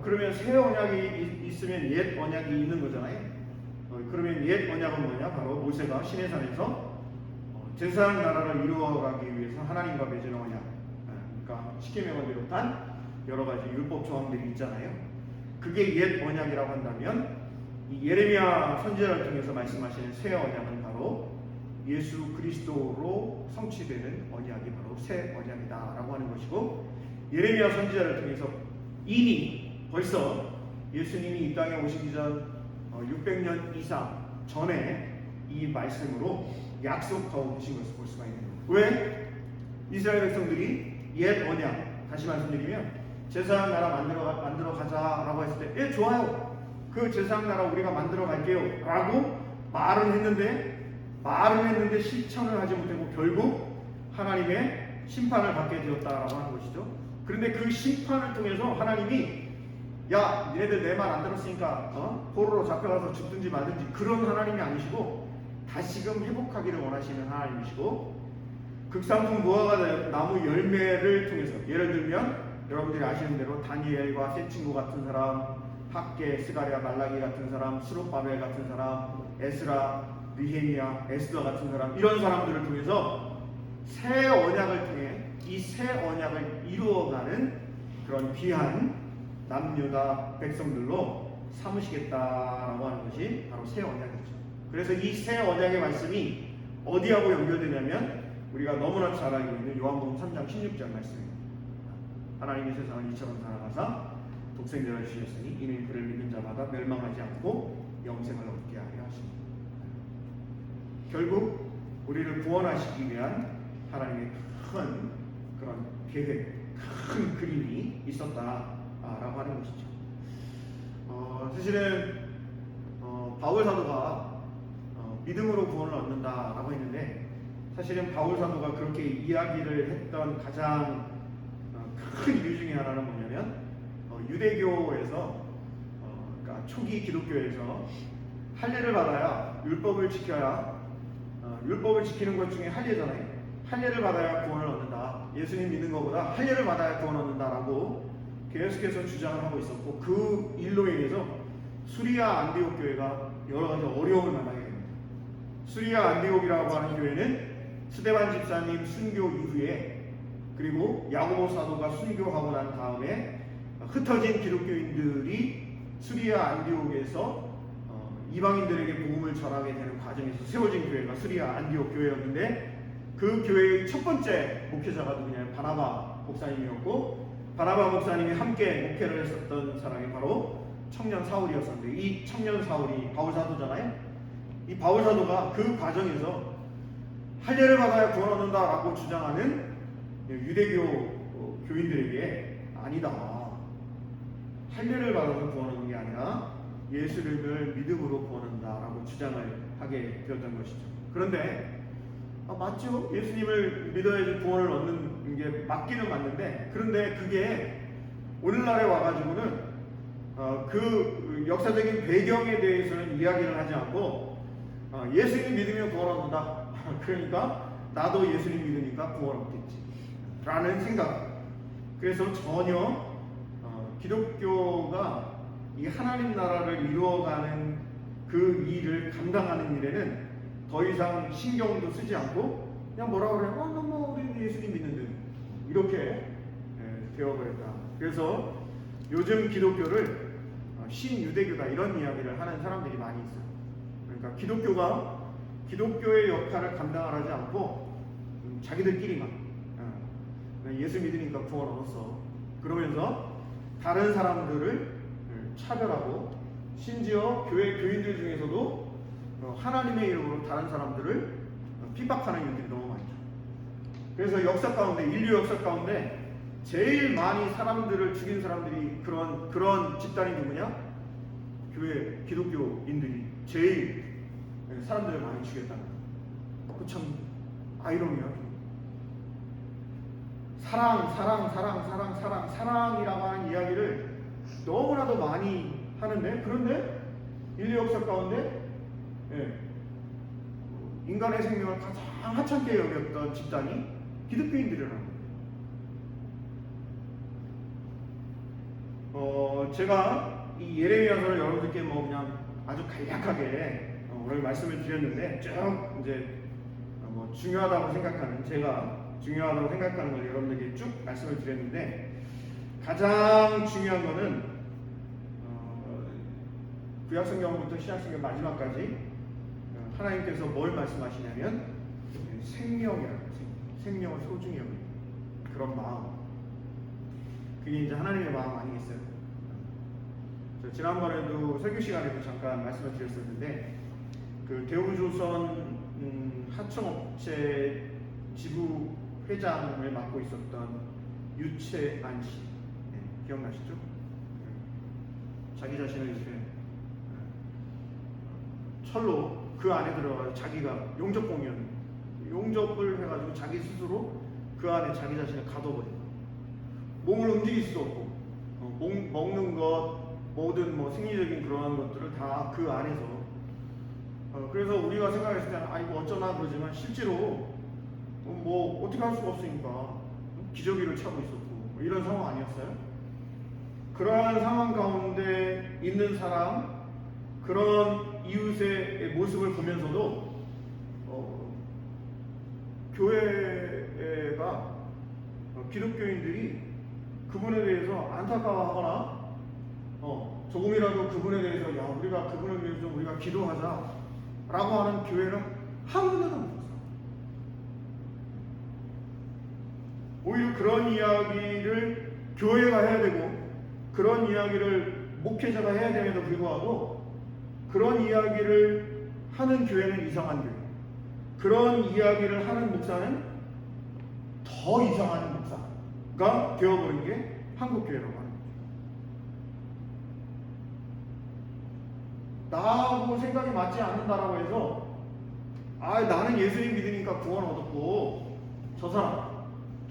그러면 새 언약이 있으면 옛 언약이 있는 거잖아요. 그러면 옛 언약은 뭐냐? 바로 모세가 시내산에서 제사장 나라를 이루어가기 위해서 하나님과 맺은 언약. 그러니까 십계명을 비롯한 여러 가지 율법 조항들이 있잖아요. 그게 옛 언약이라고 한다면 이 예레미야 선지자를 통해서 말씀하시는 새 언약은 바로 예수 그리스도로 성취되는 언약이 바로 새 언약이다라고 하는 것이고 예레미야 선지자를 통해서 이미 벌써 예수님이 이 땅에 오시기 전 600년 이상 전에 이 말씀으로 약속하고 계신 것을 볼 수가 있는 거예요. 왜? 이스라엘 백성들이 옛 언약, 다시 말씀드리면 제사장 나라 만들어 가자라고 했을 때 좋아요. 그 제사장 나라 우리가 만들어 갈게요 라고 말은 했는데 실천을 하지 못하고 결국 하나님의 심판을 받게 되었다라고 하는 것이죠. 그런데 그 심판을 통해서 하나님이 야 니네들 내 말 안 들었으니까 포로로 잡혀가서 죽든지 말든지 그런 하나님이 아니시고 다시금 회복하기를 원하시는 하나님이시고 극상품 무화과 나무 열매를 통해서 예를 들면 여러분들이 아시는 대로 다니엘과 세 친구 같은 사람, 학계, 스가랴, 말라기 같은 사람, 스룹바벨 같은 사람, 에스라, 느헤미야, 에스더 같은 사람 이런 사람들을 통해서 새 언약을 통해 이 새 언약을 이루어가는 그런 귀한 남유다 백성들로 삼으시겠다라고 하는 것이 바로 새 언약이죠. 그래서 이 새 언약의 말씀이 어디하고 연결되냐면 우리가 너무나 잘 알고 있는 요한복음 3장 16절 말씀입니다. 하나님이 세상을 이처럼 사랑하사 독생자를 주셨으니 이는 그를 믿는 자마다 멸망하지 않고 영생을 얻게 하려 하십니다. 결국 우리를 구원하시기 위한 하나님의 큰 그런 계획, 큰 그림이 있었다라고 하는 것이죠. 사실은 바울 사도가 믿음으로 구원을 얻는다라고 했는데 사실은 바울 사도가 그렇게 이야기를 했던 가장 큰 이유 중에 하나는 뭐냐면 유대교에서 그러니까 초기 기독교에서 할례를 받아야 율법을 지켜야 율법을 지키는 것 중에 할례잖아요. 할례를 받아야 구원을 얻는다. 예수님 믿는 것보다 할례를 받아야 구원 얻는다라고 계속해서 주장을 하고 있었고, 그 일로 인해서 수리아 안디옥 교회가 여러 가지 어려움을 만나게 됩니다. 수리아 안디옥이라고 하는 교회는 스데반 집사님 순교 이후에, 그리고 야고보 사도가 순교하고 난 다음에 흩어진 기독교인들이 수리아 안디옥에서 이방인들에게 복음을 전하게 되는 과정에서 세워진 교회가 수리아 안디옥 교회였는데, 그 교회의 첫 번째 목회자가 누구냐면 바나바 목사님이었고, 바나바 목사님이 함께 목회를 했었던 사람이 바로 청년 사울이었었는데, 이 청년 사울이 바울 사도잖아요. 이 바울 사도가 그 과정에서 할례를 받아야 구원 얻는다라고 주장하는 유대교 교인들에게 아니다, 할례를 받아서 구원 얻는 게 아니라 예수를 믿음으로 구원 얻는다라고 주장을 하게 되었던 것이죠. 그런데 맞죠? 예수님을 믿어야지 구원을 얻는 게 맞기는 맞는데, 그런데 그게 오늘날에 와가지고는 그 역사적인 배경에 대해서는 이야기를 하지 않고 예수님 믿으면 구원 얻는다. 그러니까 나도 예수님 믿으니까 구원 얻겠지 라는 생각. 그래서 전혀 기독교가 이 하나님 나라를 이루어가는 그 일을 감당하는 일에는 더 이상 신경도 쓰지 않고 그냥 뭐라 그래, 뭐 우리 예수님 믿는데 이렇게 되어버렸다. 그래서 요즘 기독교를 신유대교다 이런 이야기를 하는 사람들이 많이 있어요. 그러니까 기독교가 기독교의 역할을 감당을 하지 않고 자기들끼리만 예수 믿으니까 구원 얻었어 그러면서 다른 사람들을 차별하고, 심지어 교회 교인들 중에서도 하나님의 이름으로 다른 사람들을 핍박하는 일들이 너무 많죠. 그래서 역사 가운데, 인류 역사 가운데 제일 많이 사람들을 죽인 사람들이 그런 집단이 누구냐? 교회 기독교인들이 제일 사람들을 많이 죽였다는 거. 그 참 아이러니하죠. 사랑이라고 하는 이야기를 너무나도 많이 하는데, 그런데 인류 역사 가운데 인간의 생명을 가장 하찮게 여겼던 집단이 기독교인들이라는 거예요. 제가 이 예레미야서를 여러분들께 뭐 그냥 아주 간략하게 오늘 말씀을 드렸는데, 쭉 이제 중요하다고 생각하는, 제가 중요하다고 생각하는 걸 여러분들께 쭉 말씀을 드렸는데, 가장 중요한 거는 구약성경부터 신약성경 마지막까지 하나님께서 뭘 말씀하시냐면 생명이라는, 생명을 소중히 여기는 그런 마음, 그게 이제 하나님의 마음 아니겠어요? 지난번에도 설교 시간에도 잠깐 말씀을 드렸었는데, 그 대우조선 하청업체 지부 회장을 맡고 있었던 유채안 씨, 기억나시죠? 자기 자신을 이렇게 철로 그 안에 들어가서 자기가 용접을 해가지고 자기 스스로 그 안에 자기 자신을 가둬버려요. 몸을 움직일 수도 없고, 먹는 것, 모든 생리적인 그러한 것들을 다 그 안에서. 그래서 우리가 생각했을 때는 아이고 어쩌나 그러지만, 실제로 어떻게 할 수가 없으니까 기저귀를 차고 있었고 이런 상황 아니었어요? 그러한 상황 가운데 있는 사람, 그런 이웃의 모습을 보면서도 교회가, 기독교인들이 그분에 대해서 안타까워하거나 조금이라도 그분에 대해서 우리가 그분을 위해서 우리가 기도하자 라고 하는 교회는 한 군데도 없었어요. 오히려 그런 이야기를 교회가 해야 되고, 그런 이야기를 목회자가 해야 됨에도 불구하고, 그런 이야기를 하는 교회는 이상한 교회, 그런 이야기를 하는 목사는 더 이상한 목사가 되어버린 게 한국교회라고 하는 거죠. 나하고 생각이 맞지 않는다라고 해서 나는 예수님 믿으니까 구원 얻었고 저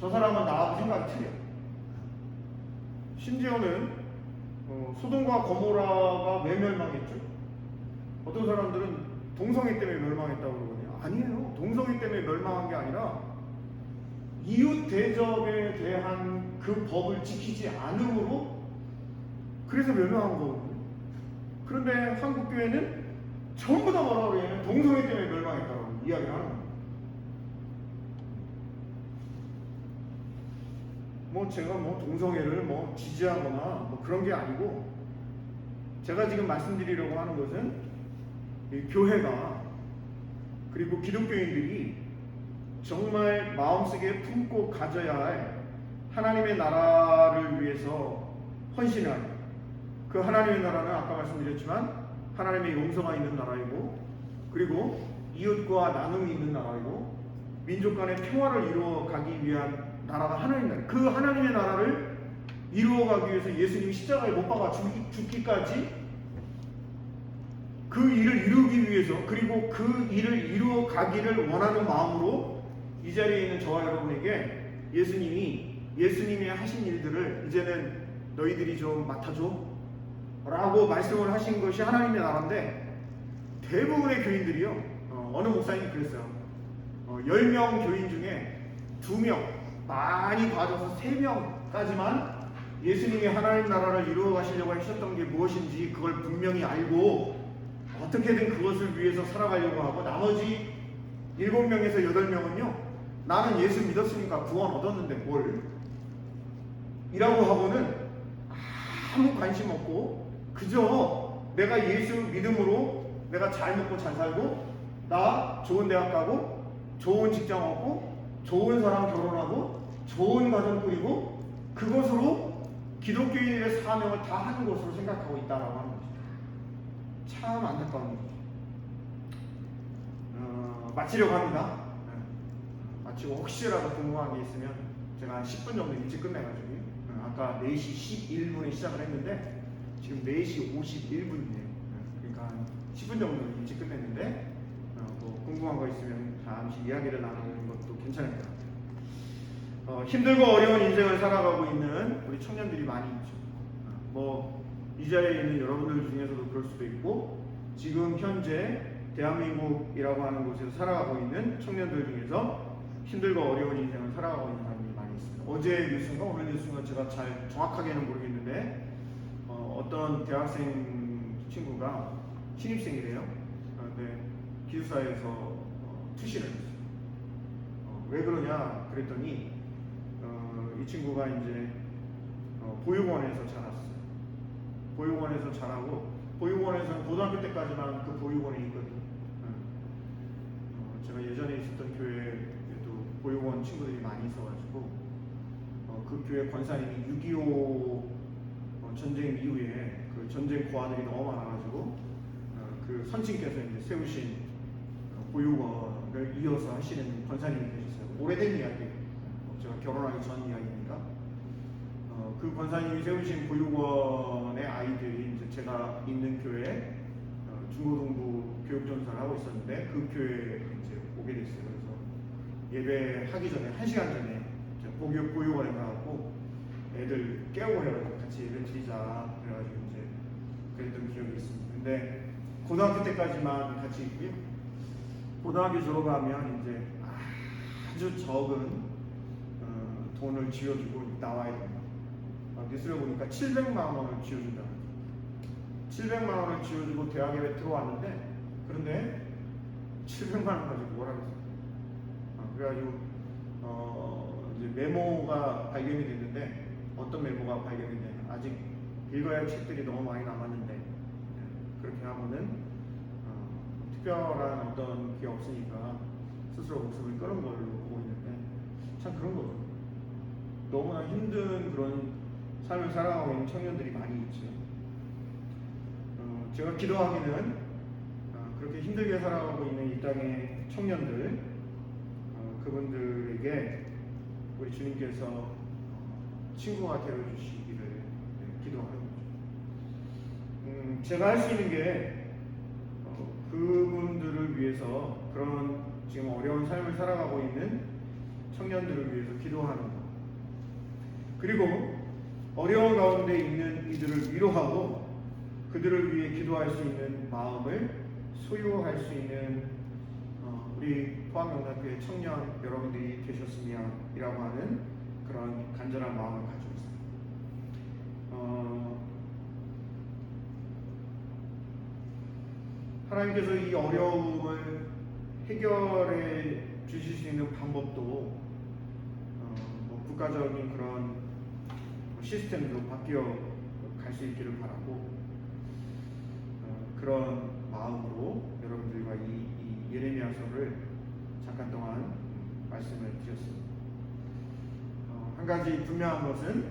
사람은 나하고 생각이 틀려. 심지어는 소돔과 고모라가 왜 멸망했죠? 어떤 사람들은 동성애 때문에 멸망했다고 그러거든요. 아니에요. 동성애 때문에 멸망한 게 아니라 이웃 대접에 대한 그 법을 지키지 않으므로 그래서 멸망한 거거든요. 그런데 한국 교회는 전부 다 뭐라고 그래요? 동성애 때문에 멸망했다고 이야기를 하는 거예요. 뭐 제가 뭐 동성애를 뭐 지지하거나 뭐 그런 게 아니고, 제가 지금 말씀드리려고 하는 것은 이 교회가, 그리고 기독교인들이 정말 마음속에 품고 가져야 할 하나님의 나라를 위해서 헌신할, 그 하나님의 나라는 아까 말씀드렸지만 하나님의 용서가 있는 나라이고, 그리고 이웃과 나눔이 있는 나라이고, 민족 간의 평화를 이루어가기 위한 나라가 하나님 나라. 그 하나님의 나라를 이루어가기 위해서 예수님이 십자가에 못 박아 죽기까지 그 일을 이루기 위해서, 그리고 그 일을 이루어가기를 원하는 마음으로 이 자리에 있는 저와 여러분에게 예수님이 하신 일들을 이제는 너희들이 좀 맡아줘 라고 말씀을 하신 것이 하나님의 나라인데, 대부분의 교인들이요, 어느 목사님이 그랬어요. 10명 교인 중에 2명, 많이 봐줘서 3명까지만 예수님이 하나님 나라를 이루어 가시려고 하셨던 게 무엇인지 그걸 분명히 알고 어떻게든 그것을 위해서 살아가려고 하고, 나머지 7명에서 8명은요, 나는 예수 믿었으니까 구원 얻었는데 뭘 이라고 하고는 아무 관심 없고, 그저 내가 예수 믿음으로 내가 잘 먹고 잘 살고, 나 좋은 대학 가고 좋은 직장 얻고 좋은 사람 결혼하고 좋은 가정 꾸리고, 그것으로 기독교인의 사명을 다 하는 것으로 생각하고 있다라고 하는 거죠. 참 안타까운 거죠. 마치려고 합니다. 마치고 혹시라도 궁금한 게 있으면 제가 한 10분 정도 일찍 끝내가지고, 아까 4시 11분에 시작을 했는데 지금 4시 51분이네요. 그러니까 한 10분 정도 일찍 끝냈는데, 뭐 궁금한 거 있으면 잠시 이야기를 나누는 것도 괜찮을 것 같아요. 힘들고 어려운 인생을 살아가고 있는 우리 청년들이 많이 있죠. 뭐 이 자리에 있는 여러분들 중에서도 그럴 수도 있고, 지금 현재 대한민국이라고 하는 곳에서 살아가고 있는 청년들 중에서 힘들고 어려운 인생을 살아가고 있는 사람들이 많이 있습니다. 어제 뉴스인가 오늘 뉴스인가 제가 잘 정확하게는 모르겠는데, 어떤 대학생 친구가 신입생이래요. 그런데 기숙사에서 투신을 했어요. 왜 그러냐 그랬더니 이 친구가 이제 보육원에서 자랐어요. 보육원에서 자라고, 보육원에서는 고등학교 때까지만 그 보육원에 있거든요. 제가 예전에 있었던 교회에도 보육원 친구들이 많이 있어가지고, 그 교회 권사님이 6.25 전쟁 이후에 그 전쟁 고아들이 너무 많아가지고 그 선친께서 이제 세우신 보육원을 이어서 하시는 권사님이 계셨어요. 오래된 이야기예요. 제가 결혼하기 전 이야기입니다. 그 권사님이 세우신 보육원의 아이들이 이제 제가 있는 교회에 중고등부 교육전사를 하고 있었는데, 그 교회에 이제 오게 됐어요. 그래서 예배하기 전에 1시간 전에 보육원에 가갖고 애들 깨우고 해가지고 같이 예배 드리자 그래가지고 이제 그랬던 기억이 있습니다. 근데 고등학교 때까지만 같이 있고요. 고등학교 졸업하면 이제 아주 적은 돈을 쥐어주고 나와야 됩니다. 뉴스를 보니까 700만 원을 쥐어준다. 700만 원을 쥐어주고 대학에 들어왔는데, 그런데 700만 원 가지고 뭘 하겠어요? 그래가지고 이제 메모가 발견이 됐는데, 어떤 메모가 발견이 되냐, 아직 읽어야 할 책들이 너무 많이 남았는데 그렇게 하고는 특별한 어떤 게 없으니까 스스로 목숨을 끊은 걸로 보고 있는데, 참 그런 거죠. 너무나 힘든 그런 삶을 살아가고 있는 청년들이 많이 있죠. 제가 기도하기는 그렇게 힘들게 살아가고 있는 이 땅의 청년들, 그분들에게 우리 주님께서 친구가 되어주시기를 기도하는 거죠. 제가 할 수 있는 게 그분들을 위해서, 그런 지금 어려운 삶을 살아가고 있는 청년들을 위해서 기도하는 것, 그리고 어려운 가운데 있는 이들을 위로하고 그들을 위해 기도할 수 있는 마음을 소유할 수 있는 우리 포항영상교회 청년 여러분들이 되셨으면이라고 하는 그런 간절한 마음을 가지고 있습니다. 하나님께서 이 어려움을 해결해 주실 수 있는 방법도 뭐 국가적인 그런 시스템도 바뀌어 갈 수 있기를 바라고, 그런 마음으로 여러분들과 이 예레미야서를 잠깐 동안 말씀을 드렸습니다. 한 가지 분명한 것은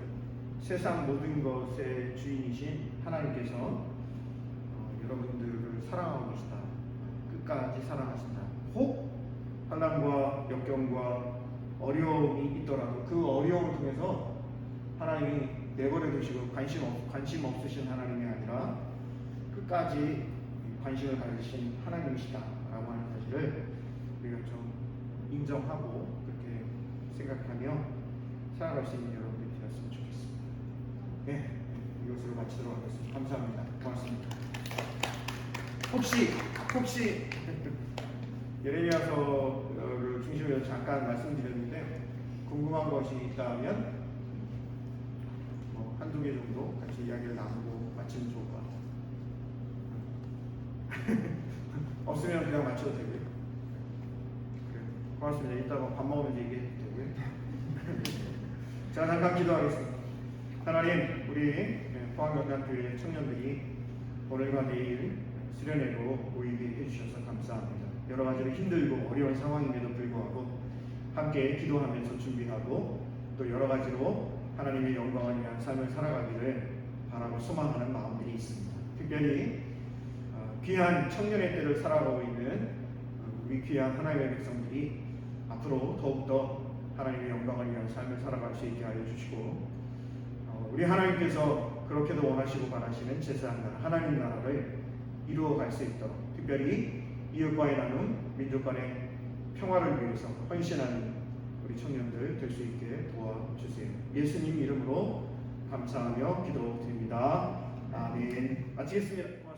세상 모든 것의 주인이신 하나님께서 여러분들을 사랑하고 계시다. 끝까지 사랑하신다. 혹 환난과 역경과 어려움이 있더라도 그 어려움을 통해서 하나님이 내버려 두시고 관심 없으신 하나님이 아니라 끝까지 관심을 가지신 하나님이시다라고 하는 사실을 우리가 좀 인정하고 그렇게 생각하며 살아갈 수 있는 여러분들이 되었으면 좋겠습니다. 네, 이것으로 마치도록 하겠습니다. 감사합니다. 고맙습니다. 혹시 예레미야서를 중심으로 잠깐 말씀드렸는데 궁금한 것이 있다면 한두 개 정도 같이 이야기를 나누고 마치면 좋을 것 같아요. 없으면 그냥 마쳐도 되고요. 그래, 고맙습니다. 이따가 밥 먹으면서 얘기해도 되고요. 자, 잠깐 기도하겠습니다. 하나님, 우리 포항영상교회 청년들이 오늘과 내일 수련회로 모이게 해주셔서 감사합니다. 여러 가지로 힘들고 어려운 상황임에도 불구하고 함께 기도하면서 준비하고 또 여러 가지로 하나님의 영광을 위한 삶을 살아가기를 바라고 소망하는 마음들이 있습니다. 특별히 귀한 청년의 때를 살아가고 있는 우리 귀한 하나님의 백성들이 앞으로 더욱더 하나님의 영광을 위한 삶을 살아갈 수 있게 하여 주시고, 우리 하나님께서 그렇게도 원하시고 바라시는 제사한 나라, 하나님 나라를 이루어갈 수 있도록, 특별히 이웃과의 나눔, 민족 간의 평화를 위해서 헌신하는 우리 청년들 될 수 있게 도와주세요. 예수님 이름으로 감사하며 기도드립니다. 아멘. 마치겠습니다.